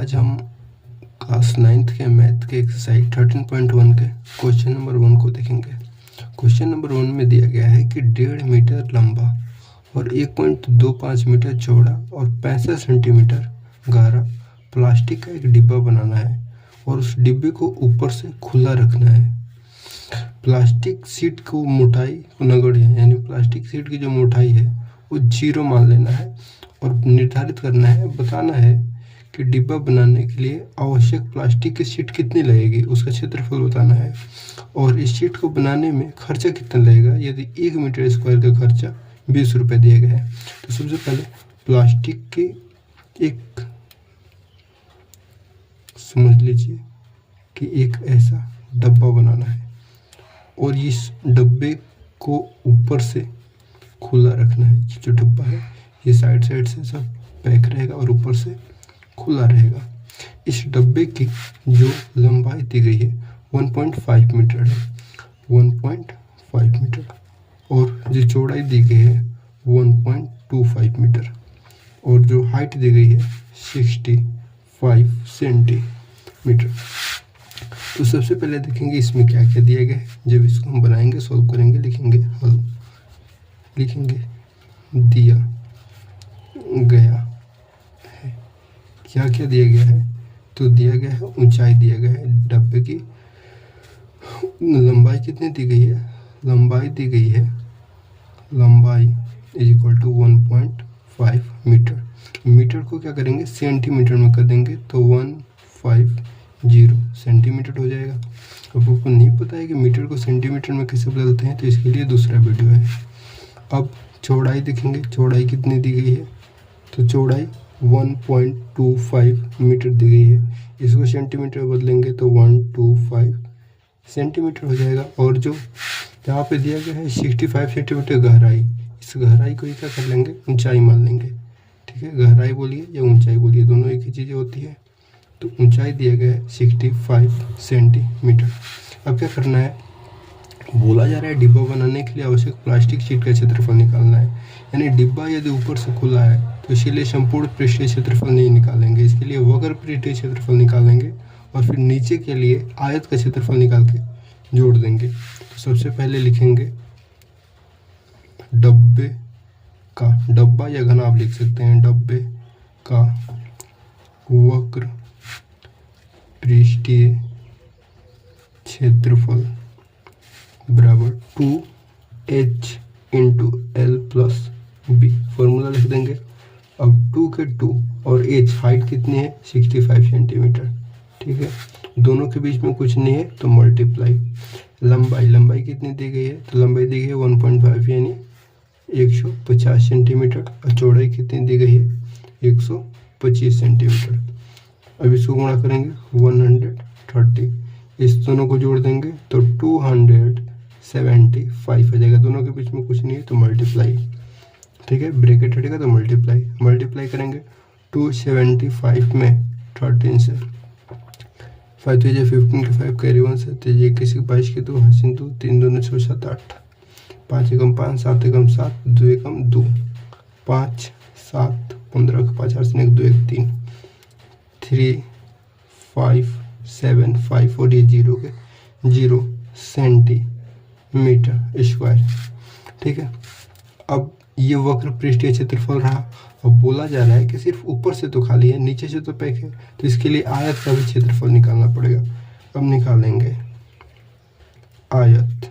आज हम class 9th के मैथ के एक्सरसाइज 13.1 के क्वेश्चन नंबर 1 को देखेंगे। क्वेश्चन नंबर 1 में दिया गया है कि 1.5 मीटर लंबा और 1.25 मीटर चौड़ा और 65 सेंटीमीटर गहरा प्लास्टिक का एक डिब्बा बनाना है और उस डिब्बे को ऊपर से खुला रखना है। प्लास्टिक सीट को मोटाई नगण्य है, यानी प्लास्टिक सीट की जो मोटाई है वो 0 मान लेना है और निर्धारित करना है, बताना है कि डिब्बा बनाने के लिए आवश्यक प्लास्टिक की शीट कितनी लगेगी, उसका क्षेत्रफल बताना है और इस शीट को बनाने में खर्चा कितना लगेगा। यदि 1 मीटर स्क्वायर का खर्चा 20 रुपये दिया गया है तो सबसे पहले प्लास्टिक के एक समझ लीजिए कि एक ऐसा डब्बा बनाना है और इस डब्बे को ऊपर से खुला रखना है। जो डब्बा है ये साइड से सब पैक रहेगा और ऊपर से खुला रहेगा। इस डब्बे की जो लंबाई दी गई है 1.5 मीटर है, 1.5 मीटर, और जो चौड़ाई दी गई है 1.25 मीटर और जो हाइट दी गई है 65 सेंटीमीटर। तो सबसे पहले देखेंगे इसमें क्या क्या दिया गया है। जब इसको हम बनाएंगे, सॉल्व करेंगे, लिखेंगे हल, लिखेंगे दिया गया है। क्या क्या दिया गया है तो दिया गया है ऊंचाई दिया गया है, डब्बे की लंबाई कितनी दी गई है, लंबाई दी गई है, लंबाई is equal to 1.5 metre. Metre को क्या करेंगे सेंटीमीटर में कर देंगे तो 150 सेंटीमीटर हो जाएगा। अब आपको नहीं पता है कि मीटर को सेंटीमीटर में कैसे बदलते हैं तो इसके लिए दूसरा वीडियो है। अब चौड़ाई देखेंगे, चौड़ाई कितनी दी गई है तो चौड़ाई 1.25 मीटर दी गई है। इसको सेंटीमीटर में बदलेंगे तो 125 सेंटीमीटर हो जाएगा। और जो यहाँ पे दिया गया है 65 सेंटीमीटर गहराई, इस गहराई को ही क्या कर लेंगे ऊंचाई मान लेंगे। ठीक है, गहराई बोलिए या ऊंचाई बोलिए, दोनों एक ही चीज़ें होती है। तो ऊंचाई दिया गया है 65 सेंटीमीटर। अब क्या करना है, बोला जा रहा है डिब्बा बनाने के लिए आवश्यक प्लास्टिक शीट का क्षेत्रफल निकालना है। यानी डिब्बा यदि ऊपर से खुला है तो इसीलिए संपूर्ण पृष्ठीय क्षेत्रफल नहीं निकालेंगे, इसके लिए वक्र पृष्ठीय क्षेत्रफल निकालेंगे और फिर नीचे के लिए आयत का क्षेत्रफल निकाल के जोड़ देंगे। तो सबसे पहले लिखेंगे डब्बे का, डब्बा या घना आप लिख सकते हैं, डब्बे का वक्र पृष्ठीय क्षेत्रफल बराबर 2h into L plus B. Formula लिख देंगे। अब 2 के 2 और h हाइट कितनी है 65 सेंटीमीटर। ठीक है, दोनों के बीच में कुछ नहीं है तो मल्टीप्लाई। लंबाई, लंबाई कितनी दी गई है तो लंबाई दी गई है 1.5 यानी 150 सेंटीमीटर और चौड़ाई कितनी दी गई है 125 सेंटीमीटर। अब इसको गुणा करेंगे 130, इस दोनों को जोड़ देंगे तो 275 हो जाएगा। दोनों के बीच में कुछ नहीं है तो मल्टीप्लाई। ठीक है, ब्रैकेट हटेगा तो मल्टीप्लाई, मल्टीप्लाई करेंगे 275 में 13 से 5 तो 15 के 5 कैरी 1 से 21 के 22 के 2 हसीन 2 3 2 6 7 8 5 एकम 5 7 एकम 7 2 एकम 2 5 7 15 के 5 हसीन 1 2 1 3 3 5 7 5 और ये 0 के 0 सेंटीमीटर स्क्वायर। ठीक है, अब ये वक्र पृष्ठीय क्षेत्रफल रहा। अब बोला जा रहा है कि सिर्फ ऊपर से तो खाली है, नीचे से तो पैक है, तो इसके लिए आयत का भी क्षेत्रफल निकालना पड़ेगा। अब निकालेंगे आयत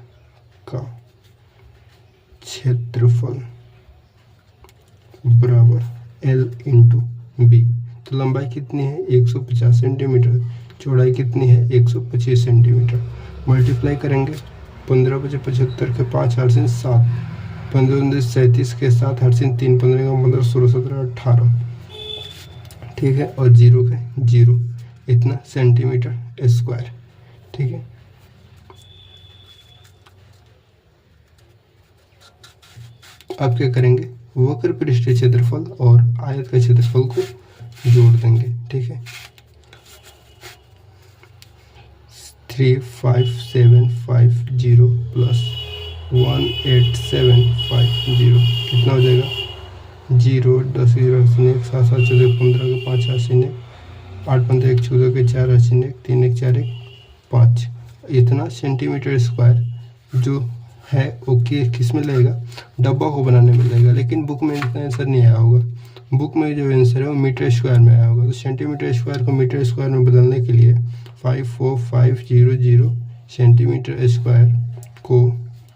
का क्षेत्रफल बराबर L इंटू बी। तो लंबाई कितनी है 150 सेंटीमीटर, चौड़ाई कितनी है 125 सेंटीमीटर। मल्टीप्लाई करेंगे 15 बजे 75 के 5 हरसिन 7 15 37 के 7 हरसिन 3 15 15 16 17 18। ठीक है, और 0 के 0, इतना सेंटीमीटर स्क्वायर। ठीक है, अब क्या करेंगे वक्र पृष्ठीय क्षेत्रफल और आयत का क्षेत्रफल को जोड़ देंगे। ठीक है, 35750 प्लस 18750 कितना हो जाएगा 0 10 0 1 7 7 14 15 के 5 80 8 पंद्रह 1 14 के 4 80 1 3 1 4 1 5 इतना सेंटीमीटर स्क्वायर जो है वो किस में लगेगा, डब्बा को बनाने में लगेगा। लेकिन बुक में इतना आंसर नहीं आया होगा, बुक में जो आंसर है वो मीटर स्क्वायर में आया होगा। तो सेंटीमीटर स्क्वायर को मीटर स्क्वायर में बदलने के लिए 54500 सेंटीमीटर स्क्वायर को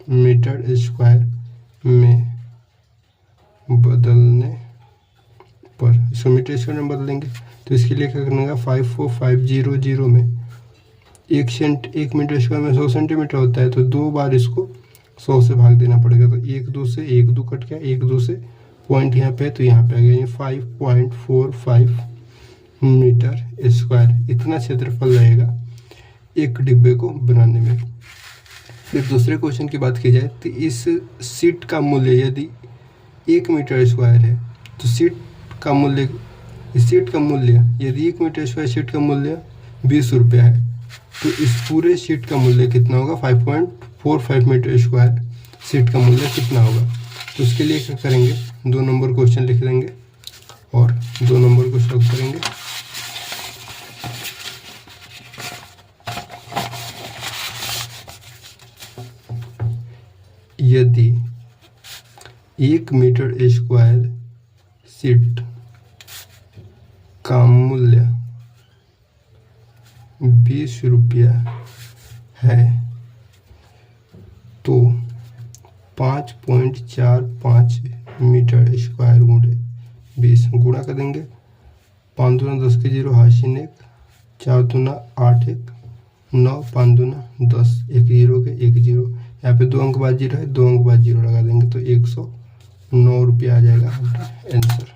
मीटर स्क्वायर में बदलने पर इसको मीटर स्क्वायर में बदलेंगे। तो इसके लिए क्या करना होगा, 54500 में एक मीटर स्क्वायर में 100 सेंटीमीटर होता है, तो 2 बार इसको 100 से भाग देना पड़ेगा। तो 1 2 से 1 2 कट गया, 1 2 से पॉइंट यहाँ पे, तो यहाँ पे आ गया ये 5.45 मीटर स्क्वायर। इतना क्षेत्रफल रहेगा एक डिब्बे को बनाने में। फिर दूसरे क्वेश्चन की बात की जाए तो इस सीट का मूल्य यदि 1 मीटर स्क्वायर है तो सीट का मूल्य यदि 1 मीटर स्क्वायर सीट का मूल्य 20 रुपया है, तो इस पूरे सीट का मूल्य कितना होगा, 5.45 मीटर स्क्वायर सीट का मूल्य कितना होगा। तो उसके लिए क्या करेंगे, 2 नंबर क्वेश्चन लिख लेंगे और 2 नंबर को सॉल्व करेंगे। यदि 1 मीटर स्क्वायर सीट का मूल्य 20 रुपया है तो 5.45 मीटर स्क्वायर गुणे 20 गुणा कर देंगे। 5 दूना 10 के 0 हाशिन 1, 4 दूना 8 1 9, 5 दूना 10, 1 0 के 1 0, यहाँ पे 2 अंक बाद 0 है, 2 अंक बाद 0 लगा देंगे तो 109 रुपया आ जाएगा हमारा आंसर।